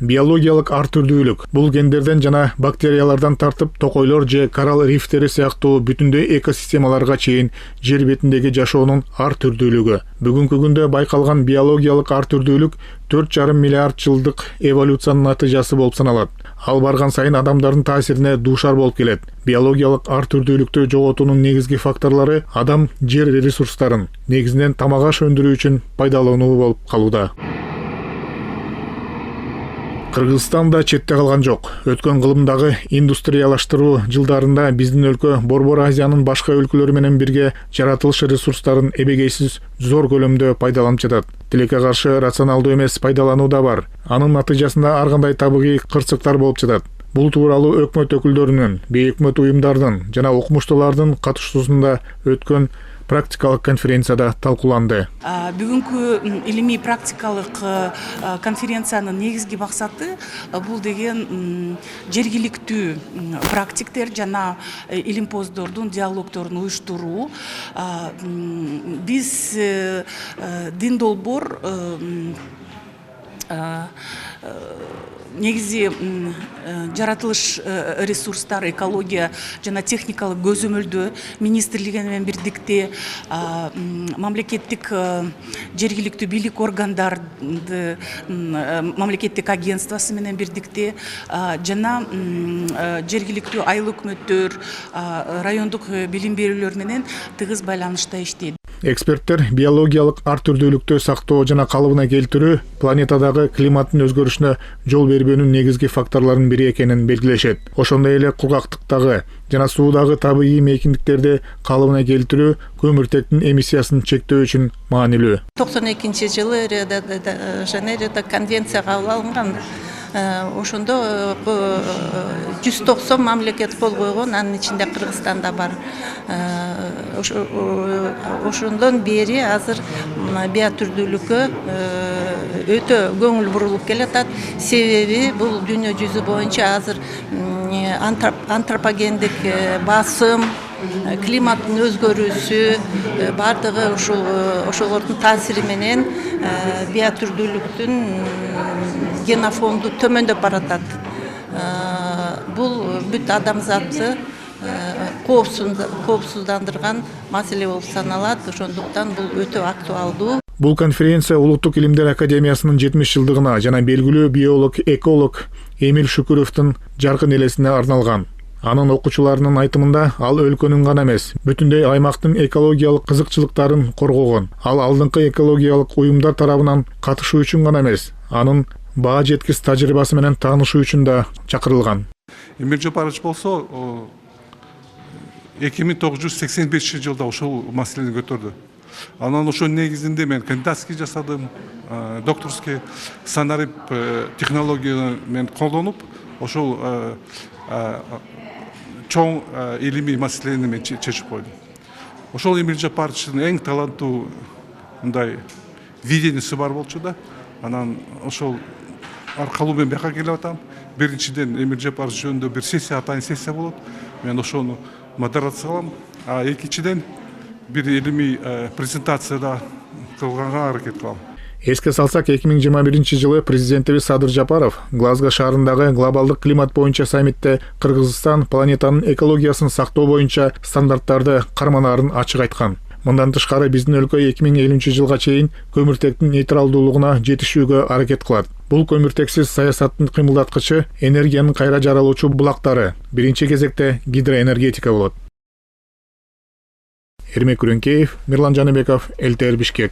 Биологиялык ар түрдүүлүк бул гендерден жана бактериялардан тартып токойлор же коралл рифтери сыяктуу бүтүндөй экосистемаларга чейин жер бетиндеги жашоонун ар түрдүүлүгү. Бүгүнкү күндө байкалган биологиялык ар түрдүүлүк 4,5 миллиард жылдык эволюциянын натыйжасы болуп саналат. Ал барган сайын адамдардын таасирине дуушар болуп келет. Биологиялык ар түрдүүлүктү жоготуунун негизги факторлору адам жер ресурстарын, негизинен тамак аш өндүрүү үчүн пайдалануу болуп калууда. Кыргызстан да четте калган жок. Өткөн кылымдагы индустриялаштыруу жылдарында биздин өлкө Борбор Азиянын башка өлкөлөрү менен бирге жаратылыш ресурстарын эбегейсиз зор көлөмдө пайдаланып жатат. Тилекке каршы рационалдуу эмес пайдалануу да бар. Анын натыйжасында ар кандай табигый кырсыктар болуп жатат. Бул тууралуу өкмөт өкүлдөрүнүн, бейөкмөт уюмдардын жана окумуштуулардын катышуусунда өткөн практикалык конференцияда талкууланды. Бүгүнкү илимий практикалык конференциянын негизги максаты бул деген жергиликтүү практиктер жана илимпоздордун диалогдорун уюштуруу. Биз дин долбоор негизи жаратылыш ресурстар, экология жана техникалык көзөмөлдөө министрлиги менен бирдикте мамлекеттик жергиликтүү бийлик органдарды мамлекеттик агентствосы менен бирдикте жана жергиликтүү айыл өкмөттөр, райондук билим берүүлөр менен тыгыз байланышта иштейт. Эксперттер биологиялык ар түрдүүлүктү сактоо жана калыбына келтирүү планетадагы климаттын өзгөрүшүнө жол бербөөнүн негизги факторлорунун бири экенин белгилешет. Ошондой эле кургактыктагы жана суудагы табигый мейкиндиктерди калыбына келтирүү көмүртектин эмиссиясын чектөө үчүн маанилүү. 92-жылы Рио-де-Жанейрода конвенция кабыл алынган. Ошондо 190 мамлекет кол койгон, анын ичинде Кыргызстан да бар. Ошондон бери азыр биотүрдүүлүккө өтө көңүл бурулуп келатат. Себеби бул дүйнө жүзү боюнча азыр антропогендик басым, климаттын өзгөрүүсү бардыгы ошолордун таасири менен биотүрдүүлүктүн генофонду төмөндөп баратат. Бул бүт адамзатты коопсуздандырган маселе болуп саналат. Ошондуктан бул өтө актуалдуу. Бул конференция Улуттук илимдер академиясынын 70 жылдыгына жана белгилүү биолог, эколог Эмил Шүкүрөвдүн жаркын элесине арналган. Анын окуучуларынын айтымында ал өлкөнүн гана эмес, бүтүндөй аймактын экологиялык кызыкчылыктарын коргогон. Ал алдыңкы экологиялык уюмдар тарабынан катышуу үчүн гана эмес, анын баа жеткис тажрыйбасы менен таанышуу үчүн да чакырылган. Эмил Жапарович болсо 1985 жылда ошол маселени көтөрдү. Анан ошол негизинде мен кандидатский жасадым, докторский санарип технология менен колдонуп, ошол чоң илимий маселени мен чечип койдум. Ошол Эмил Жапаровичтин эң таланттуу мындай видениясы бар болчу да. Анан ошол аркалуу мен бияка келип атам. Биринчиден Эмил Жапарович жөнүндө бир сессия, атайын сессия болот. Мен ошону модерация кылам. А экинчиден бир илимий презентацияда кылганга аракет кылам. Эске салсак, 2021 жылы президентибиз Садыр Жапаров Глазго шаарындагы глобалдык климат боюнча саммитте Кыргызстан планетанын экологиясын сактоо боюнча стандарттарды карманаарын ачык айткан. Мындан тышкары биздин өлкө 2050 жылга чейин көмүртектин нейтралдуулугуна жетишүүгө аракет кылат. Бул көмүртексиз саясаттын кыймылдаткычы энергиянын кайра жаралуучу булактары, биринчи кезекте гидроэнергетика болот. Эрмек Күрөнкеев, Мирлан Жаныбеков, ЛТР Бишкек.